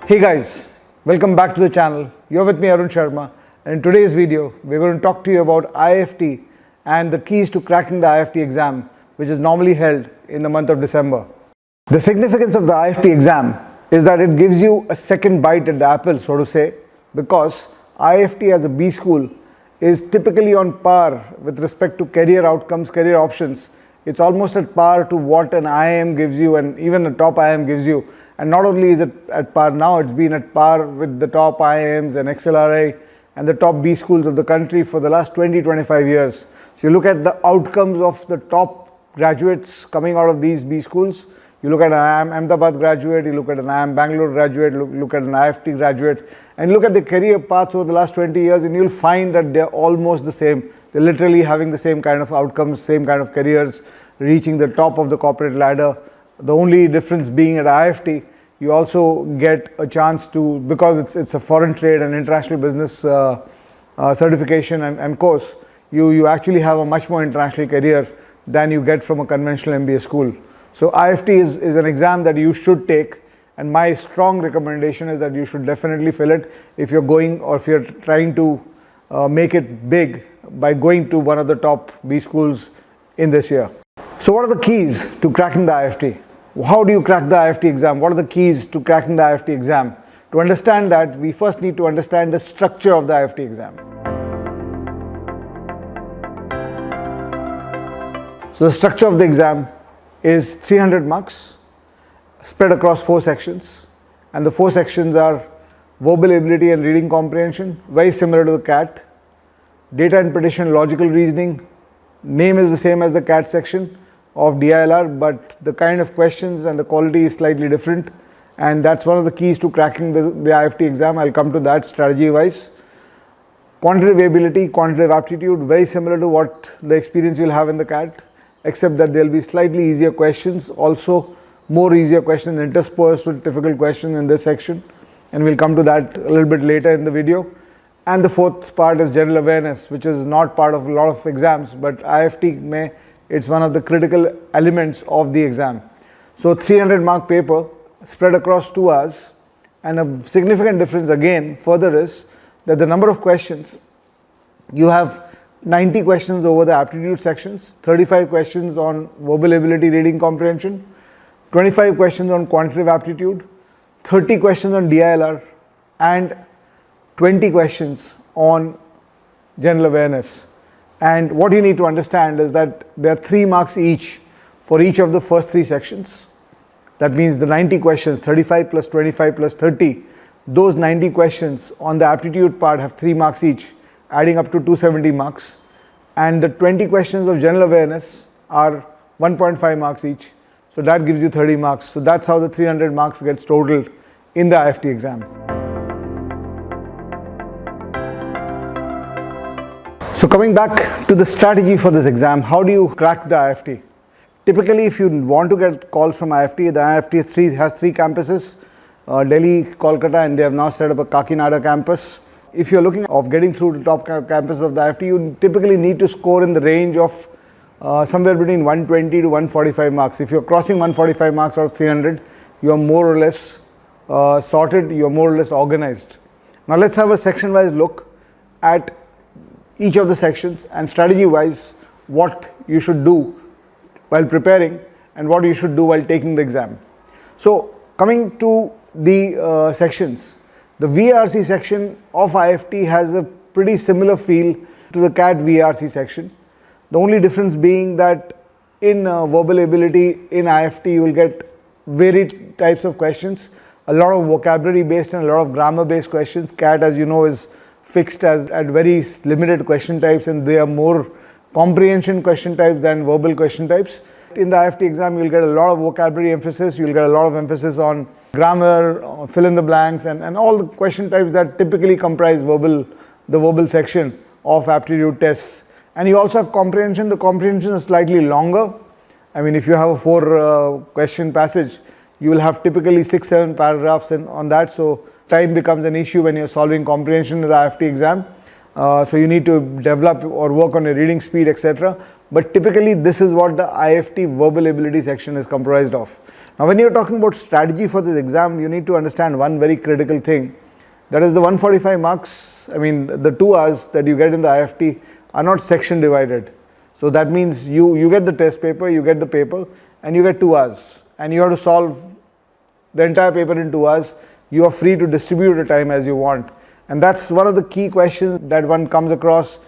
Hey guys, welcome back to the channel. You're with me Arun Sharma, and in today's video we're going to talk to you about IIFT and the keys to cracking the IIFT exam, which is normally held in the month of December. The significance of the IIFT exam is that it gives you a second bite at the apple, so to say, because IIFT as a B school is typically on par with respect to career outcomes, career options. It's almost at par to what an IIM gives you and even a top IIM gives you. And not only is it at par now, it's been at par with the top IIMs and XLRI and the top B schools of the country for the last 20-25 years. So you look at the outcomes of the top graduates coming out of these B schools. You look at an IIM Ahmedabad graduate, you look at an IIM Bangalore graduate, look at an IIFT graduate, and look at the career paths over the last 20 years, and you'll find that they're almost the same. They're literally having the same kind of outcomes, same kind of careers, reaching the top of the corporate ladder. The only difference being at IIFT, you also get a chance to, because it's a foreign trade and international business certification and course, you actually have a much more international career than you get from a conventional MBA school. So IIFT is an exam that you should take, and my strong recommendation is that you should definitely fill it if you're going or if you're trying to make it big by going to one of the top B schools in this year. So what are the keys to cracking the IIFT? How do you crack the IIFT exam? What are the keys to cracking the IIFT exam? To understand that, we first need to understand the structure of the IIFT exam. So the structure of the exam is 300 marks spread across 4 sections, and the 4 sections are verbal ability and reading comprehension, very similar to the CAT, data and prediction, logical reasoning, name is the same as the CAT section of DILR, but the kind of questions and the quality is slightly different, and that's one of the keys to cracking the IIFT exam. I'll come to that strategy wise. Quantitative ability, quantitative aptitude, very similar to what the experience you'll have in the CAT, except that there'll be slightly easier questions, also more easier questions interspersed with difficult questions in this section, and we'll come to that a little bit later in the video. And the fourth part is general awareness, which is not part of a lot of exams, but IIFT it's one of the critical elements of the exam. So 300 mark paper spread across 2 hours, and a significant difference again further is that the number of questions, you have 90 questions over the aptitude sections, 35 questions on verbal ability, reading comprehension, 25 questions on quantitative aptitude, 30 questions on DILR, and 20 questions on general awareness. And what you need to understand is that there are 3 marks each for each of the first 3 sections. That means the 90 questions, 35 plus 25 plus 30, those 90 questions on the aptitude part have 3 marks each, adding up to 270 marks. And the 20 questions of general awareness are 1.5 marks each. So that gives you 30 marks. So that's how the 300 marks gets totaled in the IIFT exam. So coming back to the strategy for this exam, how do you crack the IIFT? Typically, if you want to get calls from IIFT, the IIFT has 3 campuses, Delhi, Kolkata, and they have now set up a Kainada campus. If you're looking of getting through the top campus of the IIFT, you typically need to score in the range of somewhere between 120 to 145 marks. If you're crossing 145 marks out of 300, you're more or less sorted, you're more or less organized. Now let's have a section-wise look at each of the sections and strategy-wise what you should do while preparing and what you should do while taking the exam. So coming to the sections, the VRC section of IIFT has a pretty similar feel to the CAT VRC section. The only difference being that in verbal ability in IIFT you will get varied types of questions, a lot of vocabulary based and a lot of grammar based questions. CAT, as you know, is fixed at very limited question types, and they are more comprehension question types than verbal question types. In the IIFT exam, you'll get a lot of vocabulary emphasis, you'll get a lot of emphasis on grammar, fill in the blanks, and all the question types that typically comprise the verbal section of aptitude tests. And you also have comprehension. The comprehension is slightly longer. I mean, if you have a 4 question passage, you will have typically 6-7 paragraphs on that, so time becomes an issue when you're solving comprehension in the IIFT exam. So you need to develop or work on your reading speed, etc. but typically this is what the IIFT verbal ability section is comprised of. Now when you're talking about strategy for this exam, you need to understand one very critical thing. That is the 145 marks, I mean the 2 hours that you get in the IIFT are not section divided. So that means you get the test paper, you get the paper, and you get 2 hours. And you have to solve the entire paper in 2 hours. You are free to distribute the time as you want. And that's one of the key questions that one comes across.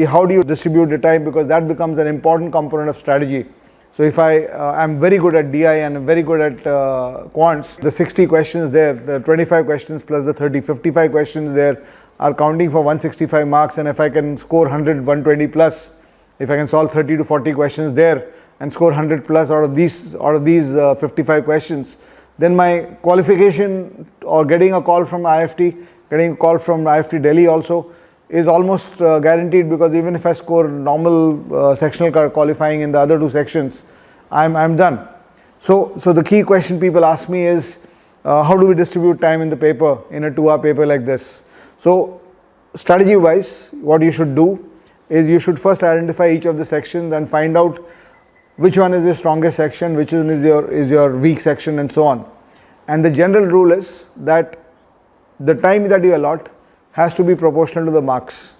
How do you distribute the time? Because that becomes an important component of strategy. So if I am very good at DI and I'm very good at quants, the 60 questions there, the 25 questions plus the 55 questions there are counting for 165 marks. And if I can score 100, 120 plus, if I can solve 30 to 40 questions there and score 100 plus out of these 55 questions, then my qualification or getting a call from IIFT, getting a call from IIFT Delhi also is almost guaranteed, because even if I score normal sectional qualifying in the other 2 sections, I'm done. So the key question people ask me is, how do we distribute time in the paper, in a 2-hour paper like this? So strategy wise, what you should do is you should first identify each of the sections and find out which one is your strongest section, which one is your weak section, and so on. And the general rule is that the time that you allot has to be proportional to the marks.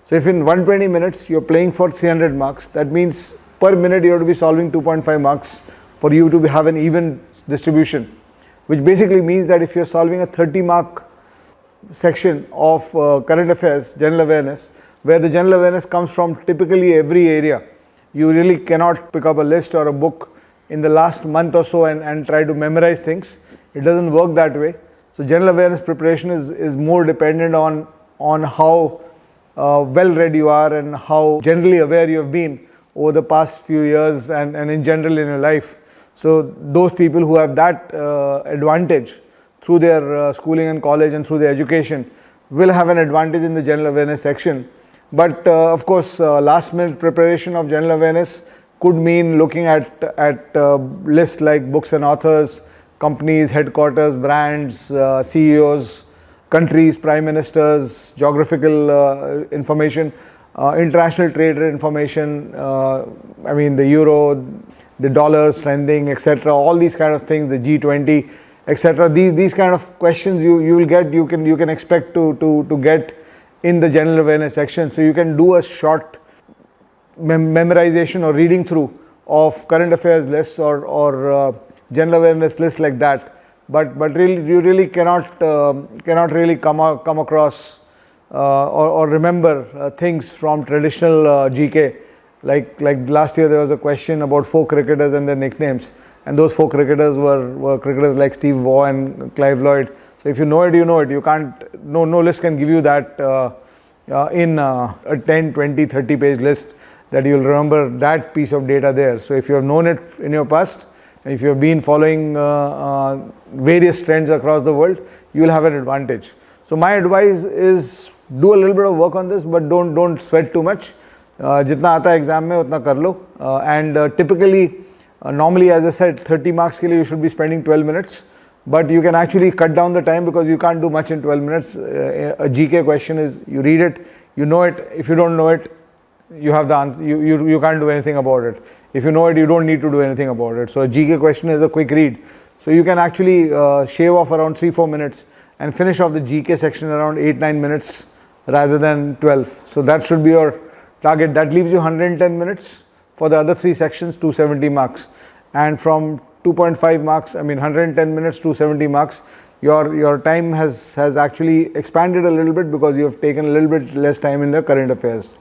So if in 120 minutes you're playing for 300 marks, that means per minute you have to be solving 2.5 marks for you to have an even distribution, which basically means that if you're solving a 30-mark section of current affairs, general awareness, where the general awareness comes from typically every area, you really cannot pick up a list or a book in the last month or so and try to memorize things. It doesn't work that way. So general awareness preparation is more dependent on how well read you are and how generally aware you have been over the past few years and in general in your life. So those people who have that advantage through their schooling and college and through their education will have an advantage in the general awareness section. But of course, last minute preparation of general awareness could mean looking at lists like books and authors, companies, headquarters, brands, CEOs, countries, prime ministers, geographical information, international trade information, I mean the euro, the dollar strengthening, etc. All these kind of things, the G20, etc. These kind of questions you will get, you can expect to get in the general awareness section. So you can do a short memorization or reading through of current affairs lists or general awareness lists like that, but really you really cannot really come across or remember things from traditional GK. Like last year there was a question about 4 cricketers and their nicknames, and those 4 cricketers were cricketers like Steve Waugh and Clive Lloyd. So if you know it, you know it. You can't, no list can give you that in a 10, 20, 30 page list that you'll remember that piece of data there. So if you have known it in your past, and if you have been following various trends across the world, you will have an advantage. So my advice is do a little bit of work on this, but don't sweat too much. Jitna aata hai exam mein utna kar lo. And typically, normally as I said, 30 marks ke liye you should be spending 12 minutes. But you can actually cut down the time because you can't do much in 12 minutes. A GK question is, you read it, you know it. If you don't know it, you have the answer. You can't do anything about it. If you know it, you don't need to do anything about it. So a GK question is a quick read. So you can actually shave off around 3-4 minutes and finish off the GK section around 8-9 minutes rather than 12. So that should be your target. That leaves you 110 minutes for the other 3 sections, 270 marks. And from 2.5 marks, I mean 110 minutes, 270 marks, your time has actually expanded a little bit because you have taken a little bit less time in the current affairs.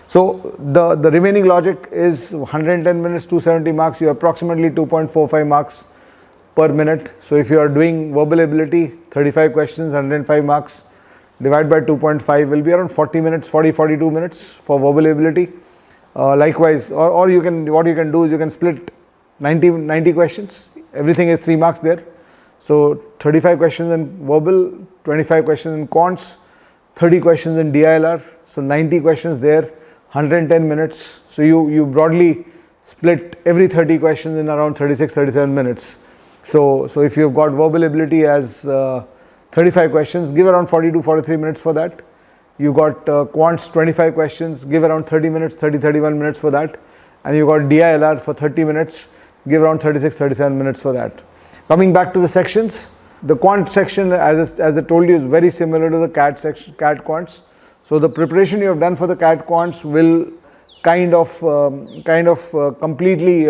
So the remaining logic is 110 minutes, 270 marks, you have approximately 2.45 marks per minute. So if you are doing verbal ability, 35 questions, 105 marks, divide by 2.5 will be around 40 minutes, 42 minutes for verbal ability. Likewise, or you can, what you can do is you can split 90 questions, everything is 3 marks there. So 35 questions in verbal, 25 questions in quants, 30 questions in DILR, so 90 questions there, 110 minutes. So you broadly split every 30 questions in around 36-37 minutes. So if you've got verbal ability as 35 questions, give around 42-43 minutes for that. You got quants 25 questions, give around 30 minutes, 30-31 minutes for that. and you got DILR for 30 minutes, give around 36-37 minutes for that. Coming back to the sections, the quant section, as I told you, is very similar to the CAT section, CAT quants. So the preparation you have done for the CAT quants will kind of completely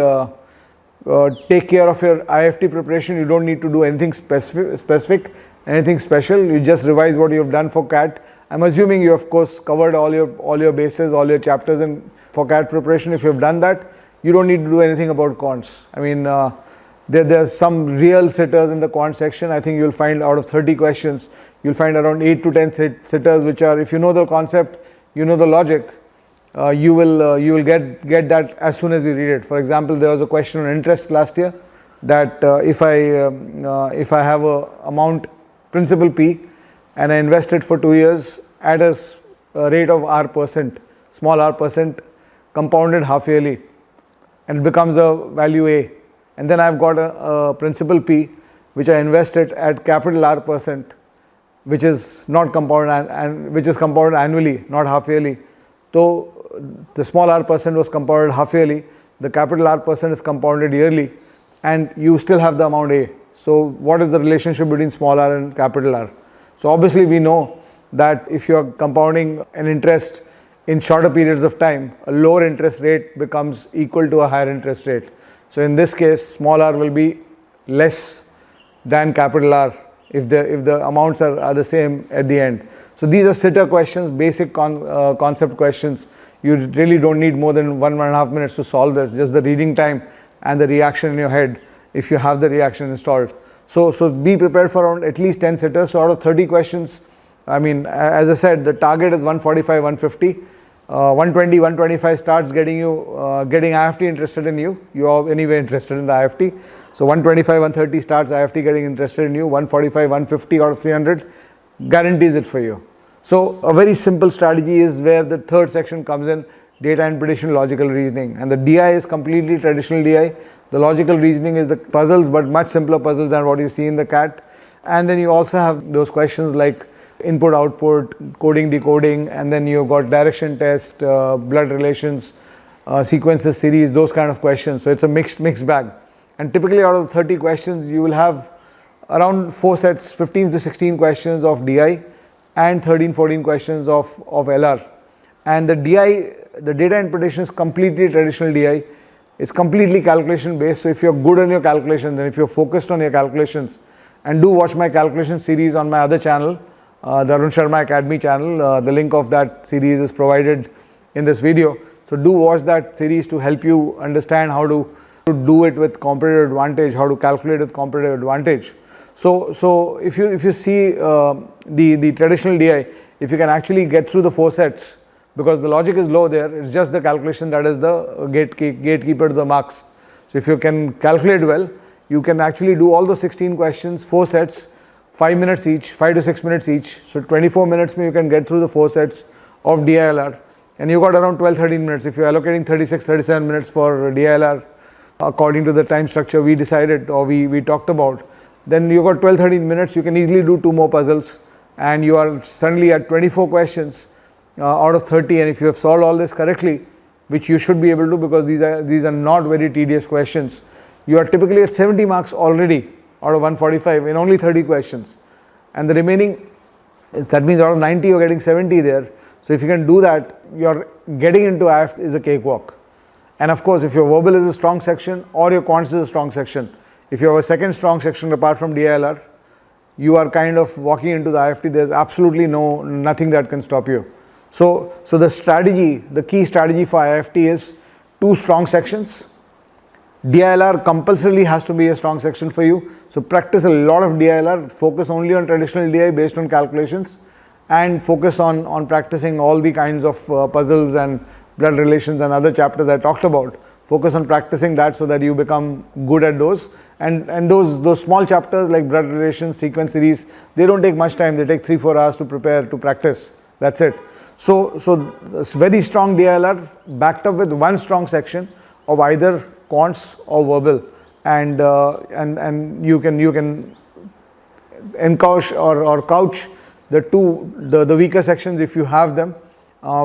take care of your IIFT preparation. You don't need to do anything specific, anything special. You just revise what you have done for CAT. I'm assuming you of course covered all your bases, all your chapters for CAT preparation. If you have done that, you don't need to do anything about quants. I mean, there's some real sitters in the quant section. I think you'll find out of 30 questions, you'll find around 8 to 10 sitters, which are, if you know the concept, you know the logic, you will get that as soon as you read it. For example, there was a question on interest last year, that if I have a amount principal P and I invest it for 2 years at a rate of R%, small R%, compounded half yearly, and it becomes a value A, and then I've got a principal P which I invested at capital R%, which is not compounded and which is compounded annually, not half yearly. So the small R% was compounded half yearly, the capital R% is compounded yearly, and you still have the amount A. So what is the relationship between small r and capital R? So obviously we know that if you are compounding an interest in shorter periods of time, a lower interest rate becomes equal to a higher interest rate. So in this case, small r will be less than capital R if the amounts are the same at the end. So these are sitter questions, basic concept questions. You really don't need more than 1.5 minutes to solve this, just the reading time and the reaction in your head if you have the reaction installed. So be prepared for around at least 10 sitters. So out of 30 questions, I mean, as I said, the target is 145, 150. 120, 125 starts getting IIFT interested in you. You are anyway interested in the IIFT. So 125, 130 starts IIFT getting interested in you. 145, 150 out of 300 guarantees it for you. So a very simple strategy is where the third section comes in, data and prediction, logical reasoning. And the DI is completely traditional DI. The logical reasoning is the puzzles, but much simpler puzzles than what you see in the CAT. And then you also have those questions like input, output, coding, decoding, and then you've got direction test, blood relations, sequences, series, those kind of questions. So it's a mixed bag. And typically out of the 30 questions, you will have around 4 sets, 15 to 16 questions of DI and 13, 14 questions of LR. And the DI, the data and prediction, is completely traditional DI. It's completely calculation based. So if you're good on your calculations and if you're focused on your calculations, and do watch my calculation series on my other channel, the Arun Sharma Academy channel. The link of that series is provided in this video. So do watch that series to help you understand how to do it with competitive advantage, how to calculate with competitive advantage. So if you see the traditional DI, if you can actually get through the 4 sets, because the logic is low there, it's just the calculation that is the gatekeeper to the marks. So if you can calculate well, you can actually do all the 16 questions, 4 sets, 5 minutes each, 5 to 6 minutes each. So 24 minutes you can get through the 4 sets of DILR, and you got around 12-13 minutes. If you're allocating 36-37 minutes for DILR according to the time structure we decided or we talked about, then you got 12-13 minutes. You can easily do 2 more puzzles and you are suddenly at 24 questions out of 30. And if you have solved all this correctly, which you should be able to, because these are not very tedious questions, you are typically at 70 marks already out of 145 in only 30 questions, and the remaining that means out of 90 you're getting 70 there. So if you can do that, you're getting into IIFT is a cakewalk. And of course, if your verbal is a strong section or your quants is a strong section, if you have a second strong section apart from DILR, you are kind of walking into the IIFT. There's absolutely nothing that can stop you. So the strategy, the key strategy for IIFT is 2 strong sections. DILR compulsorily has to be a strong section for you. So practice a lot of DILR, focus only on traditional DI based on calculations, and focus on practicing all the kinds of puzzles and blood relations and other chapters I talked about. Focus on practicing that so that you become good at those. And those small chapters like blood relations, sequence series, they don't take much time. They take 3-4 hours to prepare, to practice. That's it. So it's very strong DILR backed up with 1 strong section of either quants or verbal, and you can encouch or couch the weaker sections if you have them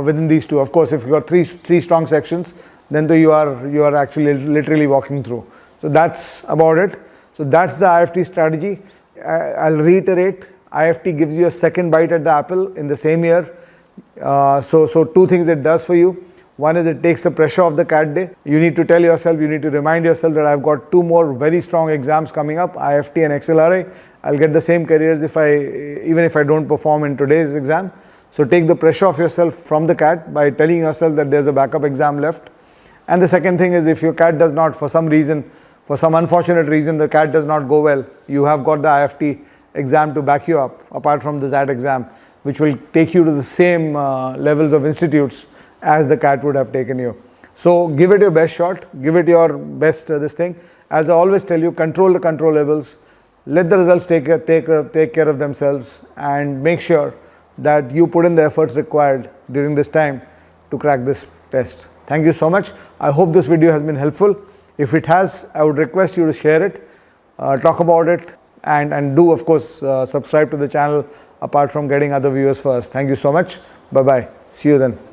within these 2. Of course, if you got three strong sections, then you are actually literally walking through. So that's about it. So that's the IIFT strategy. I'll reiterate, IIFT gives you a second bite at the apple in the same year. So two things it does for you. One is it takes the pressure off the CAT day. You need to tell yourself, you need to remind yourself that I've got 2 more very strong exams coming up, IIFT and XLRI. I'll get the same careers even if I don't perform in today's exam. So take the pressure off yourself from the CAT by telling yourself that there's a backup exam left. And the second thing is, if your CAT does not, for some reason, for some unfortunate reason, the CAT does not go well, you have got the IIFT exam to back you up, apart from the ZAT exam, which will take you to the same levels of institutes as the CAT would have taken you. So give it your best shot, give it your best this thing. As I always tell you, control the controllables, let the results take care of themselves, and make sure that you put in the efforts required during this time to crack this test. Thank you so much. I hope this video has been helpful. If it has, I would request you to share it, talk about it, and do, of course, subscribe to the channel apart from getting other viewers first. Thank you so much. Bye-bye. See you then.